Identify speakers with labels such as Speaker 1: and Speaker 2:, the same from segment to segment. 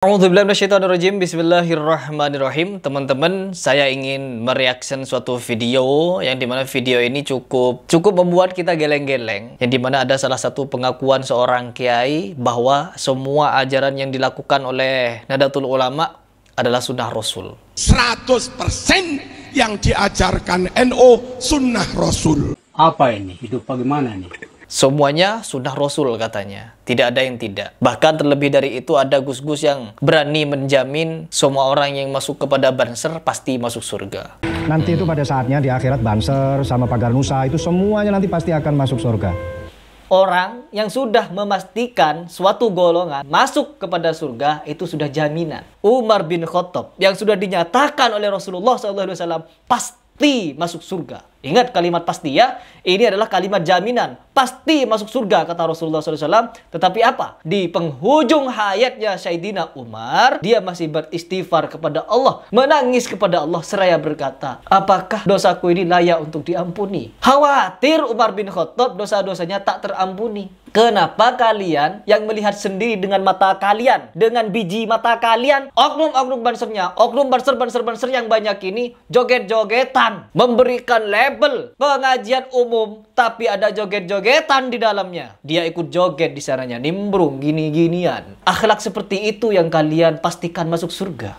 Speaker 1: A'udzubillahi Bismillahirrahmanirrahim. Teman-teman, saya ingin mereaction suatu video yang dimana video ini cukup membuat kita geleng-geleng. Yang dimana ada salah satu pengakuan seorang kiai bahwa semua ajaran yang dilakukan oleh Nahdlatul Ulama adalah sunnah Rasul.
Speaker 2: 100% yang diajarkan NU sunnah Rasul.
Speaker 3: Apa ini? Hidup bagaimana nih?
Speaker 1: Semuanya sunnah Rasul katanya. Tidak ada yang tidak. Bahkan terlebih dari itu ada gus-gus yang berani menjamin semua orang yang masuk kepada Banser pasti masuk surga.
Speaker 4: Nanti itu pada saatnya di akhirat Banser sama Pagar Nusa itu semuanya nanti pasti akan masuk surga.
Speaker 1: Orang yang sudah memastikan suatu golongan masuk kepada surga itu sudah jaminan. Umar bin Khattab yang sudah dinyatakan oleh Rasulullah SAW pasti masuk surga. Ingat kalimat pasti ya, ini adalah kalimat jaminan. Pasti masuk surga kata Rasulullah SAW. Tetapi apa? Di penghujung hayatnya Sayyidina Umar, dia masih beristighfar kepada Allah. Menangis kepada Allah seraya berkata, apakah dosaku ini layak untuk diampuni? Khawatir Umar bin Khattab dosa-dosanya tak terampuni. Kenapa kalian yang melihat sendiri dengan mata kalian, dengan biji mata kalian, oknum-oknum bansernya, oknum banser yang banyak ini joget-jogetan, memberikan label pengajian umum, tapi ada joget-jogetan di dalamnya. Dia ikut joget di sananya, nimbrung gini-ginian. Akhlak seperti itu yang kalian pastikan masuk surga.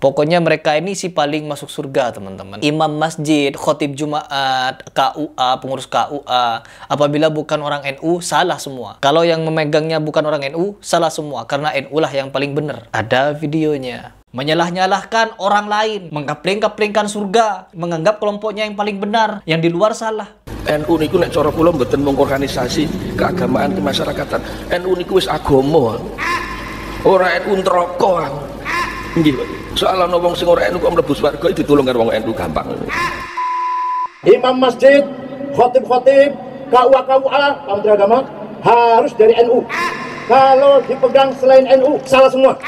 Speaker 1: Pokoknya mereka ini sih paling masuk surga, teman-teman. Imam masjid, khotib Jumat, KUA, pengurus KUA. Apabila bukan orang NU, salah semua. Kalau yang memegangnya bukan orang NU, salah semua. Karena NU lah yang paling benar. Ada videonya. Menyalah-nyalahkan orang lain. Mengkapling-kaplingkan surga. Menganggap kelompoknya yang paling benar. Yang di luar salah.
Speaker 5: NU niku nek cara kula mboten mung organisasi keagamaan kemasyarakatan. NU niku wis agama. Ora NU neraka. Nggih, Pak. Soal ana wong sing ora NU kok mlebu swarga ditulung karo wong NU gampang.
Speaker 6: Imam masjid, khotib-khotib, KUA, Kementerian Agama harus dari NU. Kalau dipegang selain NU, salah semua.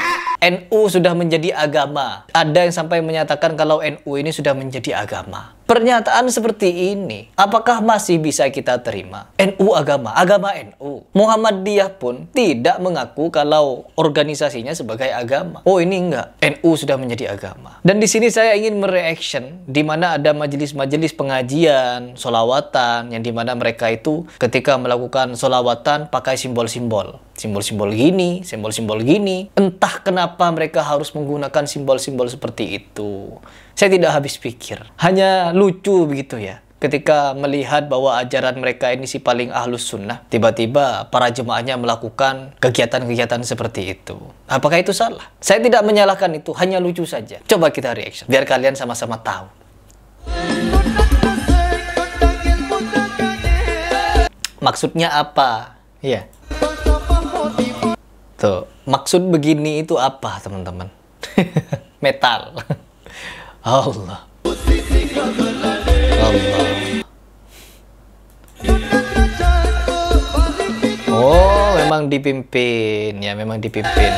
Speaker 1: NU sudah menjadi agama. Ada yang sampai menyatakan kalau NU ini sudah menjadi agama. Pernyataan seperti ini, apakah masih bisa kita terima? NU agama NU. Muhammadiyah pun tidak mengaku kalau organisasinya sebagai agama. Oh ini enggak, NU sudah menjadi agama. Dan di sini saya ingin mereaction, di mana ada majelis-majelis pengajian, solawatan, yang di mana mereka itu ketika melakukan solawatan pakai simbol-simbol. Simbol-simbol gini, simbol-simbol gini. Entah kenapa mereka harus menggunakan simbol-simbol seperti itu. Saya tidak habis pikir. Hanya lucu begitu ya. Ketika melihat bahwa ajaran mereka ini si paling ahlus sunnah, tiba-tiba para jemaahnya melakukan kegiatan-kegiatan seperti itu. Apakah itu salah? Saya tidak menyalahkan itu, hanya lucu saja. Coba kita reaction, biar kalian sama-sama tahu. Maksudnya apa? Ya. Tuh, maksud begini itu apa, teman-teman? Metal. Allah. Oh, memang dipimpin. Ya, memang dipimpin.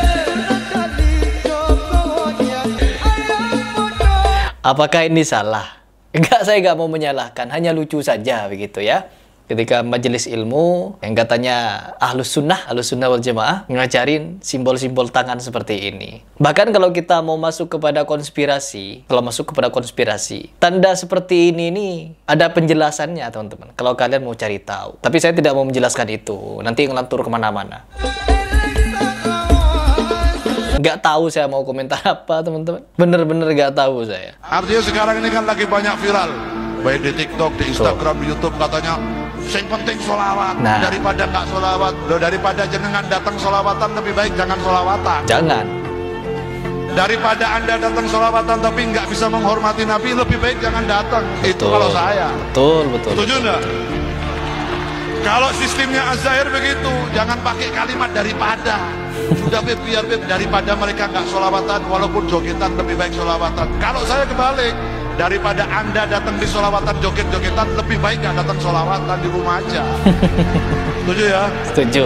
Speaker 1: Apakah ini salah? Enggak, saya nggak mau menyalahkan. Hanya lucu saja begitu ya. Ketika majelis ilmu yang katanya ahlus sunnah wal jamaah ngajarin simbol-simbol tangan seperti ini. Bahkan kalau kita mau masuk kepada konspirasi, tanda seperti ini nih ada penjelasannya, teman-teman. Kalau kalian mau cari tahu. Tapi saya tidak mau menjelaskan itu. Nanti ngelantur kemana-mana. Nggak tahu saya mau komentar apa, teman-teman. Bener-bener nggak tahu saya.
Speaker 2: Artinya sekarang ini kan lagi banyak viral. Baik di TikTok, di Instagram, di YouTube katanya yang penting sholawat.
Speaker 1: Nah,
Speaker 2: daripada nggak sholawat, daripada jenengan datang sholawatan lebih baik jangan sholawatan.
Speaker 1: Jangan.
Speaker 2: Daripada anda datang sholawatan tapi nggak bisa menghormati Nabi, lebih baik jangan datang.
Speaker 1: Betul.
Speaker 2: Itu kalau saya.
Speaker 1: Betul.
Speaker 2: Setuju nggak? Kalau sistemnya Az-Zahir begitu, jangan pakai kalimat daripada. Udah biar daripada mereka nggak sholawatan, walaupun jogetan lebih baik sholawatan. Kalau saya kebalik. Daripada anda datang di sholawatan joget-jogetan, lebih baik nggak datang sholawatan di rumah aja. Setuju ya? Setuju.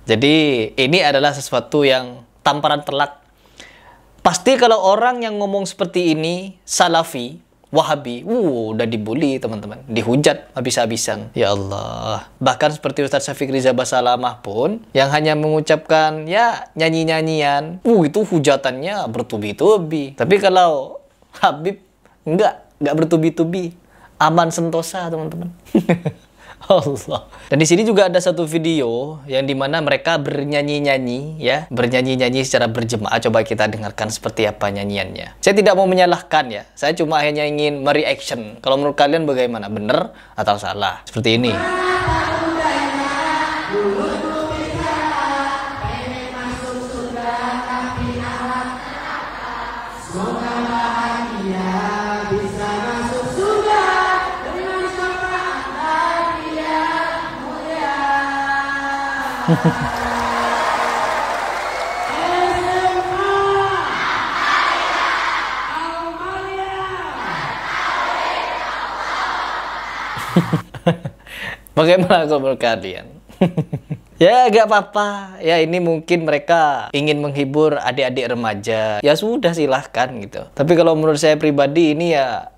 Speaker 1: Jadi ini adalah sesuatu yang tamparan telak. Pasti kalau orang yang ngomong seperti ini salafi, Wahabi, udah dibully teman-teman, dihujat habis-habisan. Ya Allah. Bahkan seperti Ustaz Syafiq Riza Basalamah pun yang hanya mengucapkan ya nyanyi-nyanyian, itu hujatannya bertubi-tubi. Tapi kalau Habib enggak bertubi-tubi, aman sentosa teman-teman. Allah. Dan di sini juga ada satu video yang dimana mereka bernyanyi-nyanyi secara berjemaah. Coba kita dengarkan seperti apa nyanyiannya. Saya tidak mau menyalahkan ya, saya cuma hanya ingin mereaction. Kalau menurut kalian bagaimana, benar atau salah? Seperti ini. Bagaimana kalau menurut kalian? Ya gak apa-apa. Ya ini mungkin mereka ingin menghibur adik-adik remaja. Ya sudah silahkan gitu. Tapi kalau menurut saya pribadi ini ya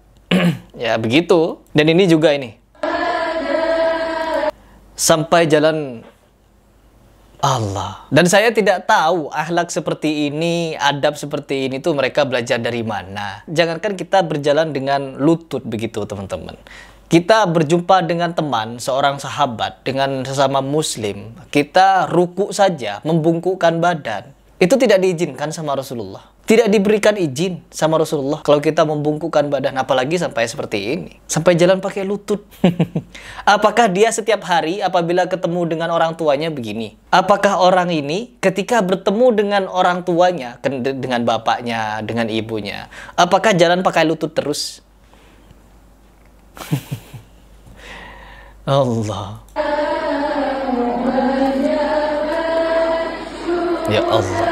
Speaker 1: ya begitu. Dan ini juga ini. Sampai jalan Allah. Dan saya tidak tahu akhlak seperti ini, adab seperti ini tuh mereka belajar dari mana. Jangankan kita berjalan dengan lutut begitu teman-teman. Kita berjumpa dengan teman, seorang sahabat, dengan sesama muslim. Kita ruku saja, membungkukkan badan. Itu tidak diizinkan sama Rasulullah. Tidak diberikan izin sama Rasulullah kalau kita membungkukkan badan, apalagi sampai seperti ini. Sampai jalan pakai lutut. Apakah dia setiap hari apabila ketemu dengan orang tuanya begini? Apakah orang ini ketika bertemu dengan orang tuanya, dengan bapaknya, dengan ibunya, apakah jalan pakai lutut terus? Allah. Ya Allah.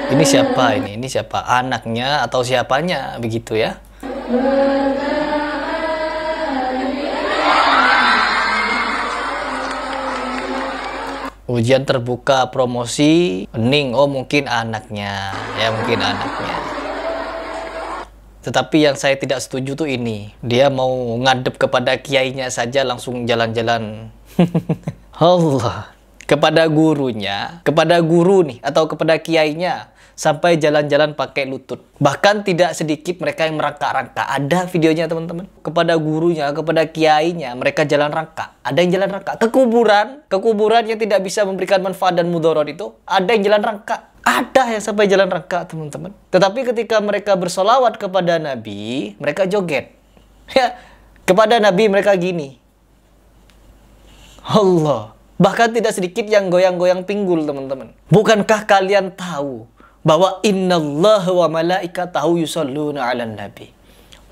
Speaker 1: Ini siapa ini? Ini siapa? Anaknya atau siapanya? Begitu ya. Ujian terbuka promosi Ning. Oh mungkin anaknya. Ya mungkin anaknya. Tetapi yang saya tidak setuju tuh ini. Dia mau ngadep kepada kiainya saja langsung jalan-jalan. Allah. Kepada gurunya, kepada guru nih, atau kepada kiainya, sampai jalan-jalan pakai lutut. Bahkan tidak sedikit mereka yang merangkak-rangkak. Ada videonya teman-teman. Kepada gurunya, kepada kiainya, mereka jalan rangkak. Ada yang jalan rangkak. Kekuburan yang tidak bisa memberikan manfaat dan mudarat itu, ada yang jalan rangkak. Ada yang sampai jalan rangkak teman-teman. Tetapi ketika mereka bersolawat kepada Nabi, mereka joget. Ya, kepada Nabi mereka gini. Allah. Bahkan tidak sedikit yang goyang-goyang pinggul teman-teman. Bukankah kalian tahu bahwa innallaha wa malaikatahu yusholluna 'alan nabi.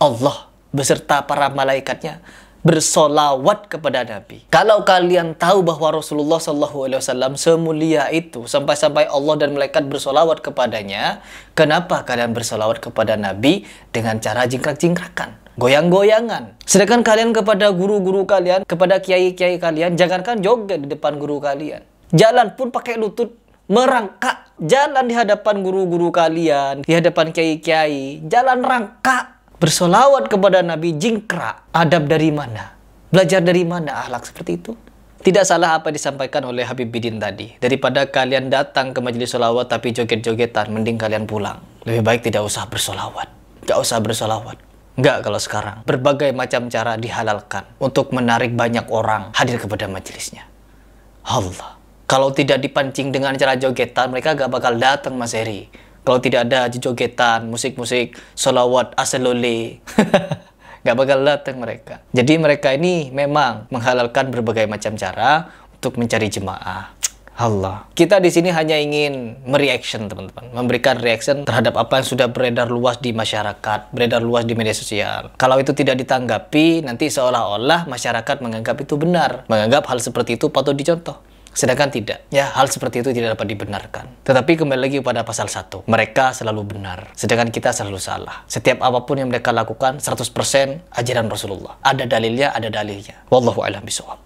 Speaker 1: Allah beserta para malaikatnya bersolawat kepada Nabi. Kalau kalian tahu bahwa Rasulullah SAW semulia itu sampai-sampai Allah dan malaikat bersolawat kepadanya, kenapa kalian bersolawat kepada Nabi dengan cara jingkrak-jingkrakan, goyang-goyangan? Sedangkan kalian kepada guru-guru kalian, kepada kiai-kiai kalian, jangankan joget di depan guru kalian, jalan pun pakai lutut, merangkak, jalan di hadapan guru-guru kalian, di hadapan kiai-kiai, jalan rangkak. Bersolawat kepada Nabi, jingkrak. Adab dari mana? Belajar dari mana akhlak seperti itu? Tidak salah apa disampaikan oleh Habib Bidin tadi. Daripada kalian datang ke majelis solawat tapi joget-jogetan, mending kalian pulang. Lebih baik tidak usah bersolawat. Gak usah bersolawat. Enggak kalau sekarang. Berbagai macam cara dihalalkan untuk menarik banyak orang hadir kepada majelisnya. Allah. Kalau tidak dipancing dengan cara jogetan, mereka gak bakal datang Mas Heri. Kalau tidak ada jogetan, musik-musik, solawat, aselole, gak bakal datang mereka. Jadi mereka ini memang menghalalkan berbagai macam cara untuk mencari jemaah. Allah. Kita di sini hanya ingin mereaction teman-teman, memberikan reaction terhadap apa yang sudah beredar luas di masyarakat, beredar luas di media sosial. Kalau itu tidak ditanggapi, nanti seolah-olah masyarakat menganggap itu benar, menganggap hal seperti itu patut dicontoh. Sedangkan tidak, ya hal seperti itu tidak dapat dibenarkan. Tetapi kembali lagi pada pasal 1, mereka selalu benar, sedangkan kita selalu salah. Setiap apapun yang mereka lakukan 100% ajaran Rasulullah. Ada dalilnya, ada dalilnya. Wallahu a'lam bishawab.